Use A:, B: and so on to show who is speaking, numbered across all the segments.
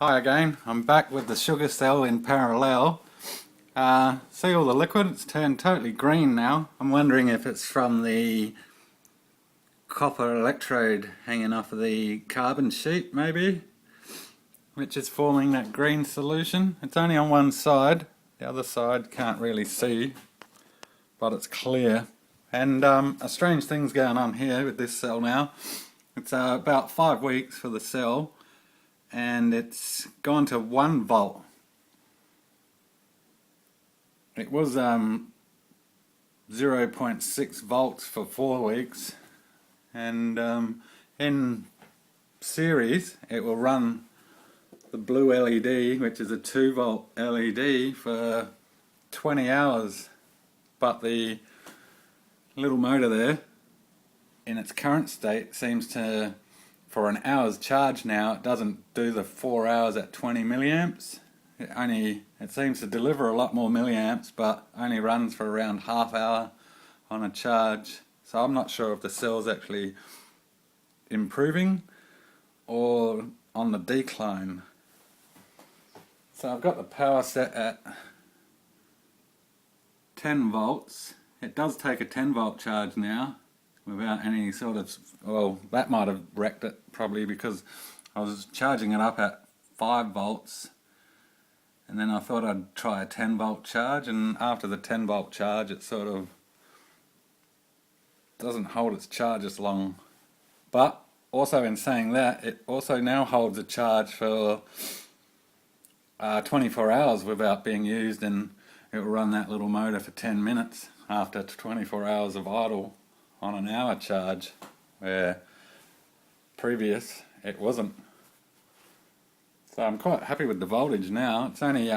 A: Hi again, I'm back with the sugar cell in parallel. See all the liquid? It's turned totally green now. I'm wondering if it's from the copper electrode hanging off of the carbon sheet maybe, which is forming that green solution. It's only on one side, the other side can't really see, but it's clear. And a strange thing's going on here with this cell now. It's about 5 weeks for the cell, and it's gone to 1 volt. It was 0.6 volts for 4 weeks, and in series it will run the blue LED, which is a 2 volt LED, for 20 hours, but the little motor there in its current state seems to, for an hour's charge now, it doesn't do the 4 hours at 20 milliamps. It seems to deliver a lot more milliamps, but only runs for around half hour on a charge. So I'm not sure if the cell's actually improving or on the decline. So I've got the power set at 10 volts. It does take a 10 volt charge now without any sort of, well, that might have wrecked it probably, because I was charging it up at 5 volts and then I thought I'd try a 10 volt charge, and after the 10 volt charge it sort of doesn't hold its charge as long. But also, in saying that, it also now holds a charge for 24 hours without being used, and it will run that little motor for 10 minutes after 24 hours of idle on an hour charge, where previous it wasn't. So I'm quite happy with the voltage now. It's only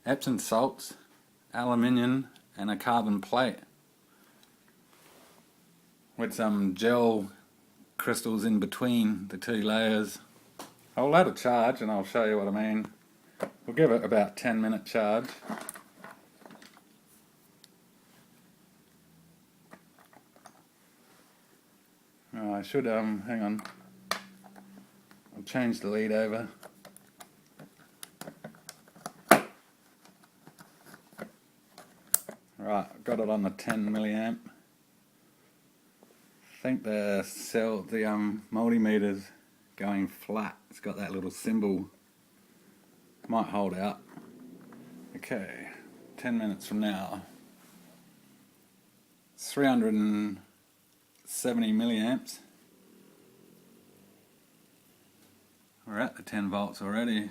A: Epsom salts, aluminium and a carbon plate with some gel crystals in between the two layers. I'll let it charge and I'll show you what I mean. We'll give it about 10-minute charge. Oh, I should, hang on, I'll change the lead over. Right, I've got it on the 10 milliamp. I think the cell, the multimeter's going flat. It's got that little symbol. Might hold out. Okay, 10 minutes from now. It's 370 milliamps. We're at the 10 volts already.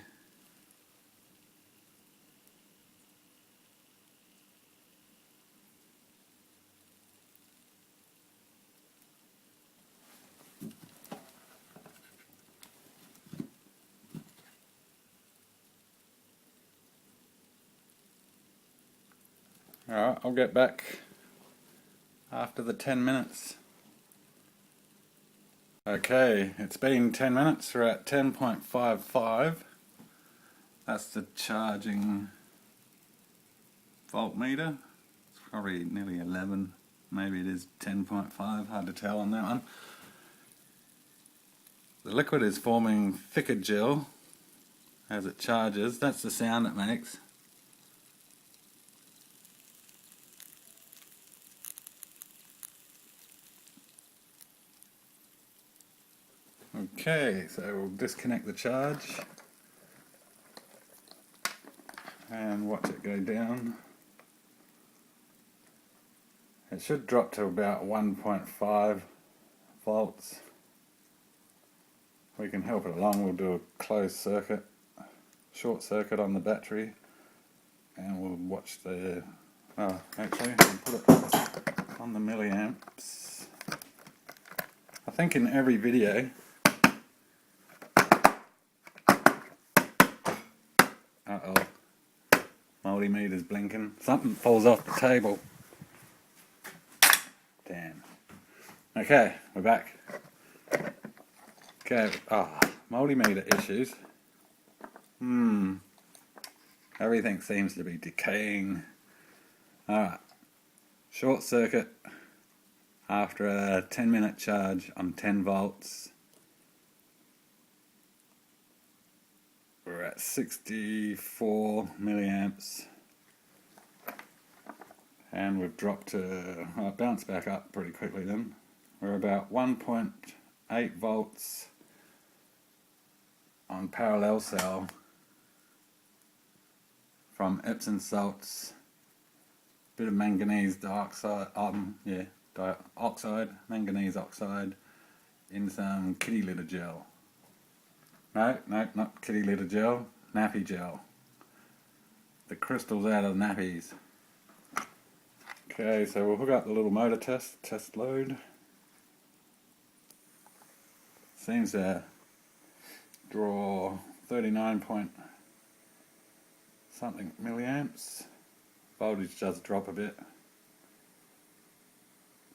A: Alright, I'll get back after the 10 minutes. Okay, it's been 10 minutes, we're at 10.55. That's the charging voltmeter. It's probably nearly 11, maybe it is 10.5, hard to tell on that one. The liquid is forming thicker gel as it charges. That's the sound it makes. Okay, so we'll disconnect the charge and watch it go down. It should drop to about 1.5 volts. We can help it along. We'll do a closed circuit, short circuit on the battery, and we'll watch the, oh, actually we'll put it on the milliamps. I think in every video uh-oh, multimeter's blinking. Something falls off the table. Damn. Okay, we're back. Okay, multimeter issues. Everything seems to be decaying. Alright, short circuit after a 10-minute charge on 10 volts. We're we're at 64 milliamps, and we've dropped to, bounced back up pretty quickly then. We're about 1.8 volts on parallel cell from Epsom salts, bit of manganese dioxide, manganese oxide in some kitty litter gel. No, not kitty litter gel, nappy gel. The crystals out of nappies. Okay, so we'll hook up the little motor test load. Seems to draw 39 point something milliamps. Voltage does drop a bit.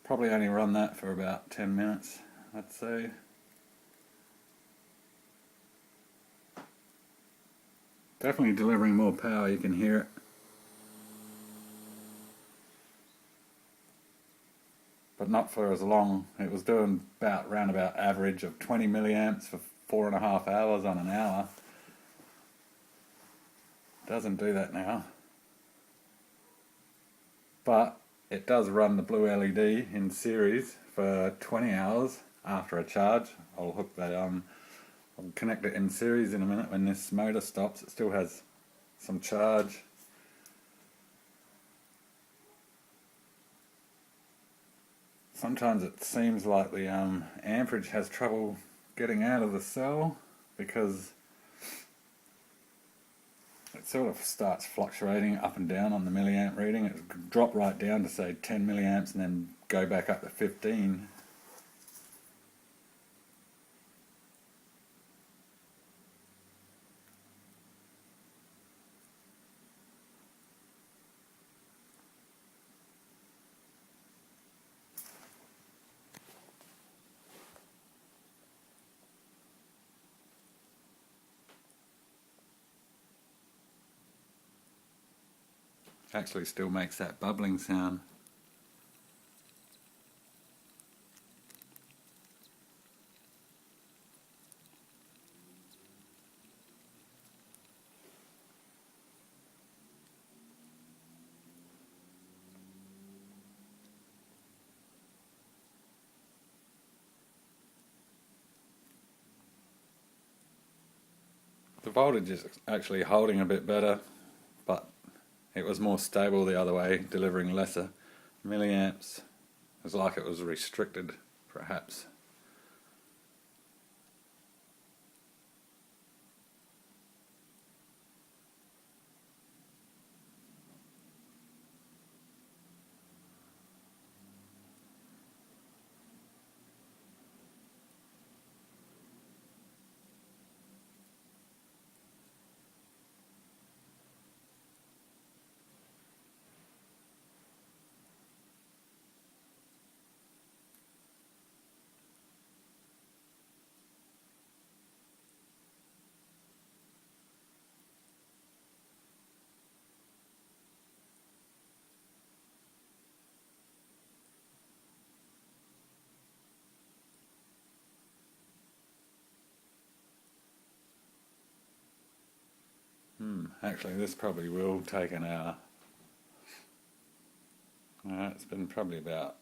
A: Probably only run that for about 10 minutes, I'd say. Definitely delivering more power, you can hear it. But not for as long. It was doing round about average of 20 milliamps for 4.5 hours on an hour. Doesn't do that now. But it does run the blue LED in series for 20 hours after a charge. I'll hook that on. I'll connect it in series in a minute when this motor stops. It still has some charge. Sometimes it seems like the amperage has trouble getting out of the cell because it sort of starts fluctuating up and down on the milliamp reading. It could drop right down to say 10 milliamps and then go back up to 15. Actually still makes that bubbling sound. The voltage is actually holding a bit better, but it was more stable the other way, delivering lesser milliamps. It was like it was restricted, perhaps. Actually, this probably will take an hour. It's been probably about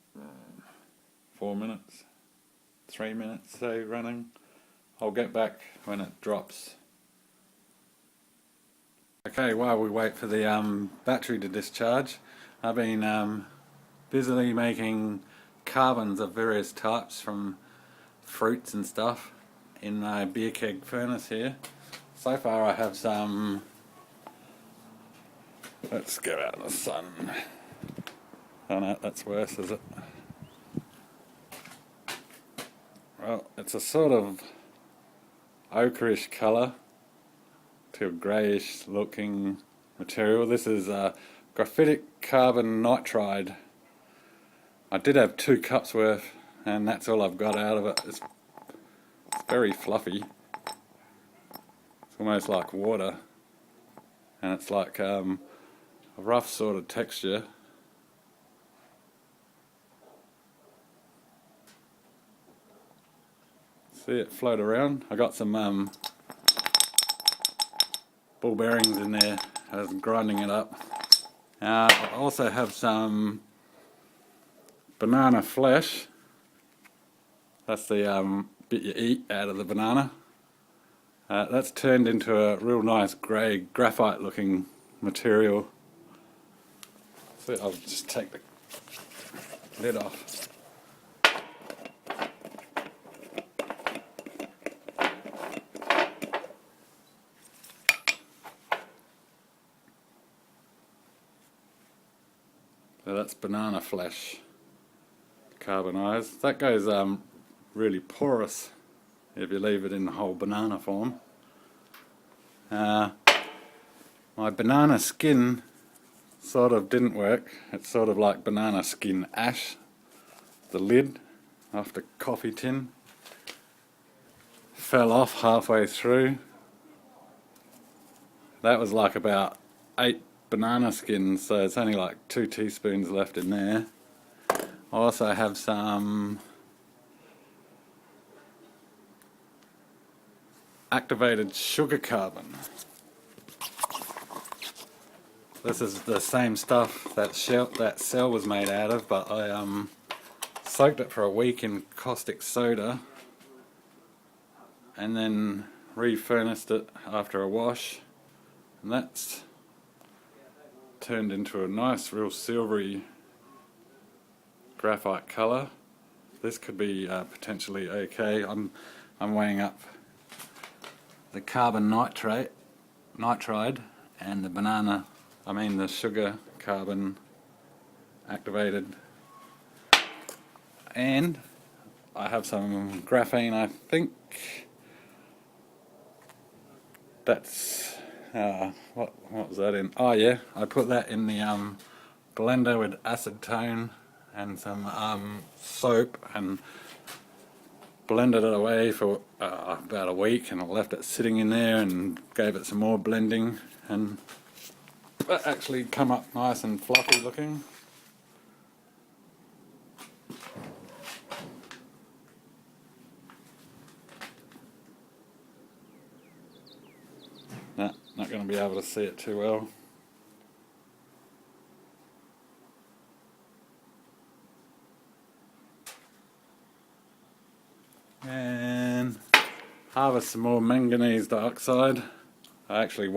A: 4 minutes, 3 minutes, say, running. I'll get back when it drops. Okay, while we wait for the battery to discharge, I've been busily making carbons of various types from fruits and stuff in my beer keg furnace here. So far I have some. Let's go out in the sun. Oh no, that's worse, is it? Well, it's a sort of ochreish colour to a greyish looking material. This is Graphitic carbon nitride. I did have 2 cups worth and that's all I've got out of it. It's very fluffy. It's almost like water, and it's like a rough sort of texture. See it float around. I got some ball bearings in there. I was grinding it up. I also have some banana flesh. That's the bit you eat out of the banana. That's turned into a real nice grey graphite looking material. So I'll just take the lid off. So that's banana flesh, carbonized. That goes really porous if you leave it in the whole banana form. My banana skin sort of didn't work. It's sort of like banana skin ash. The lid off the coffee tin fell off halfway through. That was like about 8 banana skins, so it's only like 2 teaspoons left in there. I also have some activated sugar carbon. This is the same stuff that cell was made out of, but I soaked it for a week in caustic soda and then refurnace it after a wash, and that's turned into a nice real silvery graphite colour. This could be potentially okay. I'm weighing up the carbon nitride and the sugar carbon activated, and I have some graphene. I think that's what was that in? Oh yeah, I put that in the blender with acetone and some soap and blended it away for about a week, and I left it sitting in there and gave it some more blending, and that actually come up nice and fluffy looking. Nah, not going to be able to see it too well. And harvest some more manganese dioxide. I actually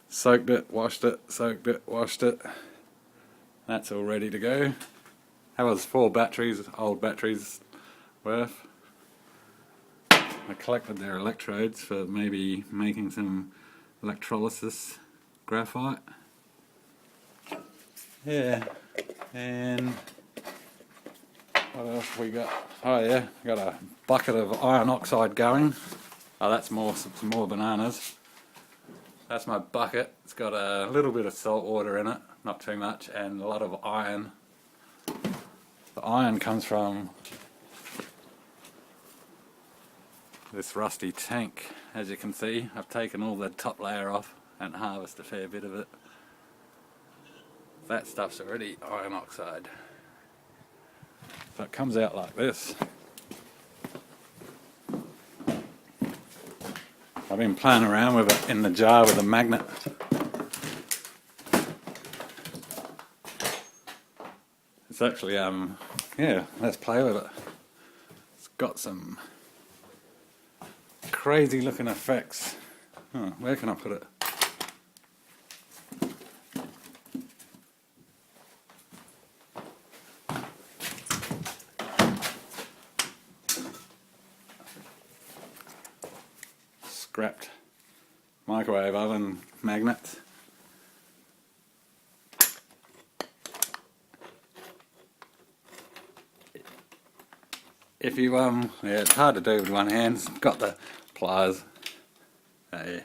A: soaked it, washed it, soaked it, washed it. That's all ready to go. That was 4 batteries, old batteries worth. I collected their electrodes for maybe making some electrolysis graphite. Yeah, and what else we got? Oh yeah, got a bucket of iron oxide going. Oh, that's some more bananas. That's my bucket. It's got a little bit of salt water in it, not too much, and a lot of iron. The iron comes from this rusty tank. As you can see, I've taken all the top layer off and harvested a fair bit of it. That stuff's already iron oxide. So it comes out like this. I've been playing around with it in the jar with a magnet. It's actually, yeah, let's play with it. It's got some crazy looking effects. Oh, where can I put it? Scrapped microwave oven magnets. If you yeah, it's hard to do with one hand. It's got the pliers. Yeah.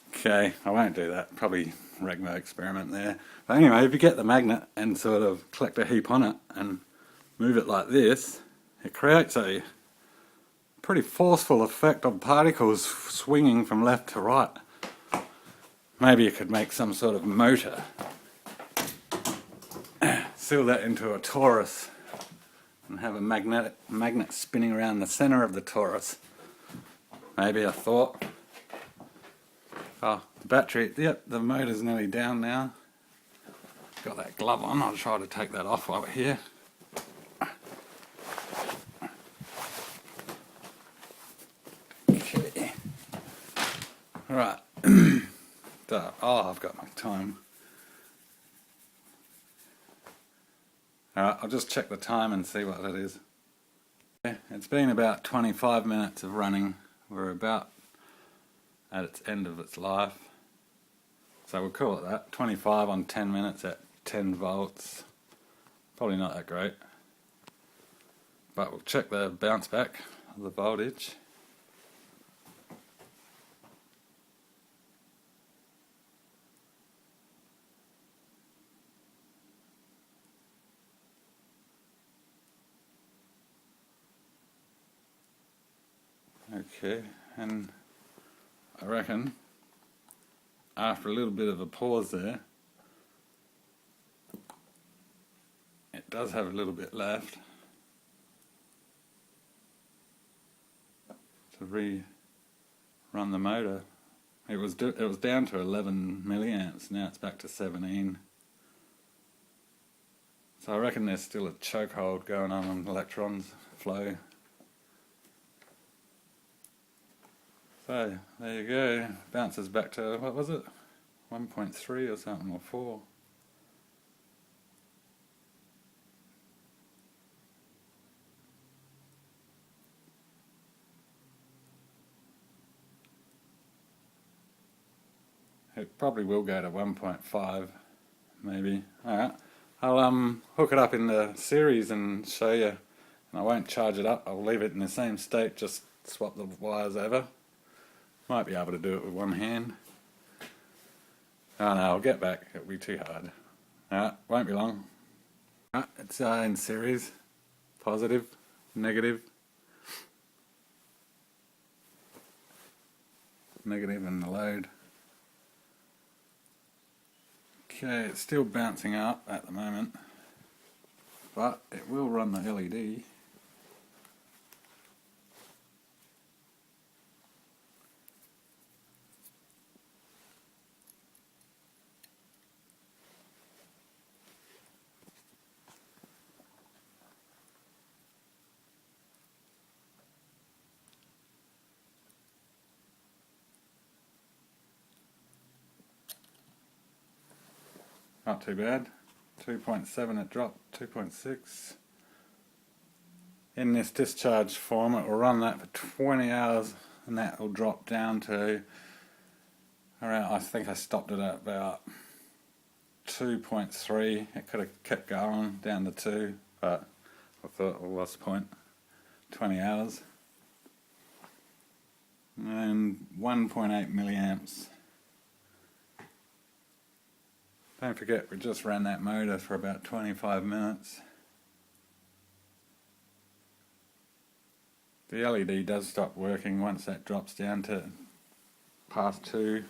A: Okay, I won't do that. Probably Regmo experiment there. But anyway, if you get the magnet and sort of collect a heap on it and move it like this, it creates a pretty forceful effect of particles swinging from left to right. Maybe you could make some sort of motor. Seal that into a torus and have a magnet spinning around the center of the torus. Maybe a thought. Oh, the battery, yep, the motor's nearly down now. Got that glove on, I'll try to take that off while we're here. Okay. Right. So, I've got my time. Alright, I'll just check the time and see what it is. Okay, it's been about 25 minutes of running. We're about at its end of its life. So we'll call it that. 25 on 10 minutes at 10 volts. Probably not that great. But we'll check the bounce back of the voltage. Okay, and I reckon after a little bit of a pause there, it does have a little bit left to rerun the motor. It was down to 11 milliamps, now it's back to 17. So I reckon there's still a chokehold going on electrons flow. So, there you go, bounces back to, what was it, 1.3 or something, or 4. It probably will go to 1.5, maybe. Alright, I'll hook it up in the series and show you, and I won't charge it up, I'll leave it in the same state, just swap the wires over. Might be able to do it with one hand. Oh no, I'll get back, it'll be too hard. Alright, won't be long. Alright, it's in series. Positive, negative. Negative and the load. Okay, it's still bouncing up at the moment, but it will run the LED. Not too bad. 2.7 it dropped, 2.6. In this discharge form it will run that for 20 hours and that will drop down to around, I think I stopped it at about 2.3. It could have kept going down to 2, but I thought, well, what's the point? 20 hours. And 1.8 milliamps. Don't forget, we just ran that motor for about 25 minutes. The LED does stop working once that drops down to past 2.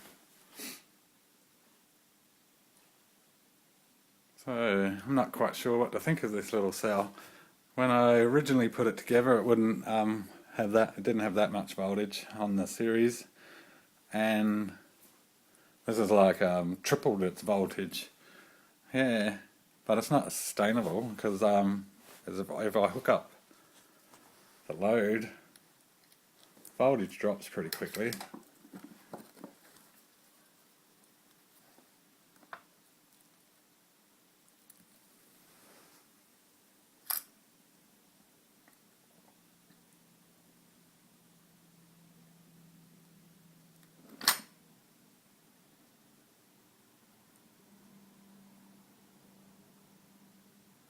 A: So, I'm not quite sure what to think of this little cell. When I originally put it together, it wouldn't have that. It didn't have that much voltage on the series, and this is like tripled its voltage. Yeah, but it's not sustainable because if I hook up the load, voltage drops pretty quickly.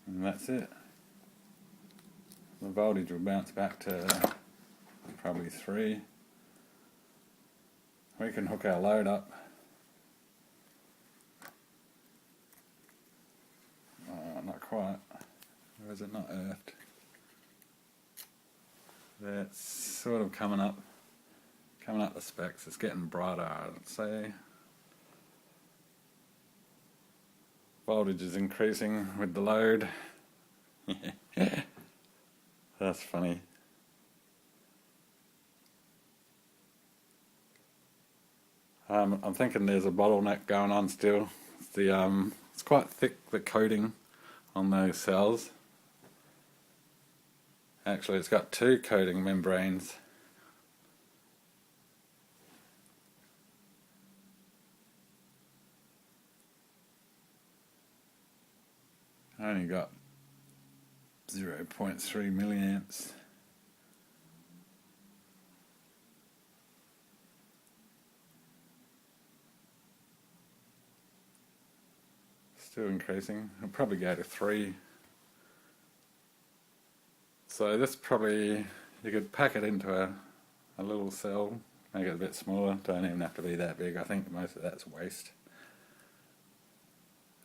A: And that's it. The voltage will bounce back to probably 3. We can hook our load up. Not quite. Or is it not earthed? That's sort of coming up the specs. It's getting brighter, I'd say. Voltage is increasing with the load. That's funny. I'm thinking there's a bottleneck going on still. It's quite thick, the coating on those cells. Actually, it's got two coating membranes. I only got 0.3 milliamps. Still increasing. I'll probably go to 3. So this probably, you could pack it into a little cell, make it a bit smaller. Don't even have to be that big. I think most of that's waste.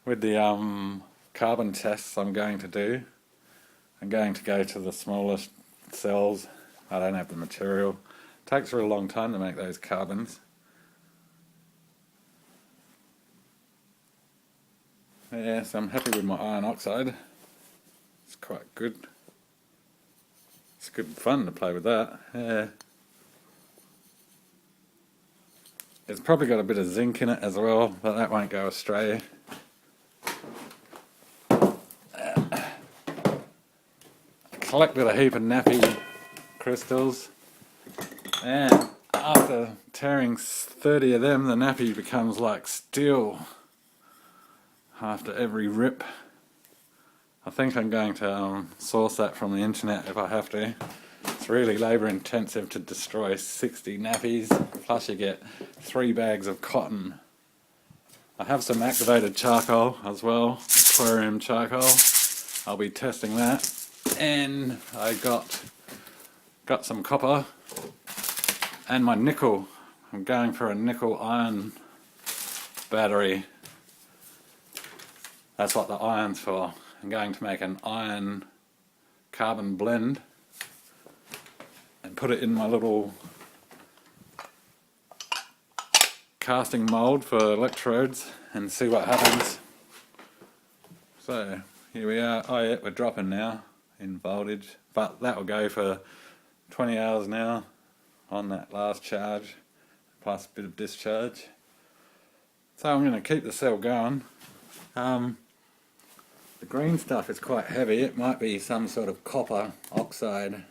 A: With the carbon tests I'm going to do, I'm going to go to the smallest cells. I don't have the material. It takes a real long time to make those carbons. Yeah, so I'm happy with my iron oxide. It's quite good. It's good fun to play with that. Yeah. It's probably got a bit of zinc in it as well, but that won't go astray. I collected a heap of nappy crystals, and after tearing 30 of them, the nappy becomes like steel after every rip. I think I'm going to source that from the internet if I have to. It's really labour intensive to destroy 60 nappies, plus you get 3 bags of cotton. I have some activated charcoal as well, aquarium charcoal. I'll be testing that. And I got some copper and my nickel. I'm going for a nickel iron battery. That's what the iron's for. I'm going to make an iron carbon blend and put it in my little casting mould for electrodes and see what happens. So here we are. Oh yeah, we're dropping now in voltage, but that will go for 20 hours now on that last charge, plus a bit of discharge. So I'm going to keep the cell going. The green stuff is quite heavy. It might be some sort of copper oxide.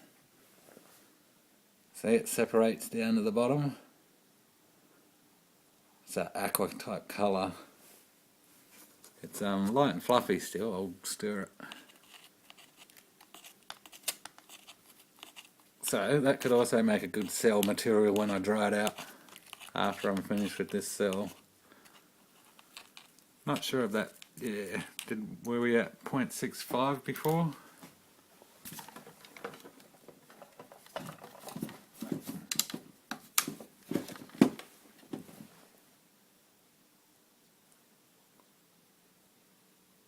A: See, it separates down to the bottom. It's that aqua type colour. It's light and fluffy still. I'll stir it. So that could also make a good cell material when I dry it out after I'm finished with this cell. Not sure of that. Yeah, were we at 0.65 before?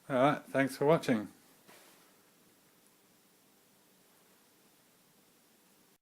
A: Alright, thanks for watching.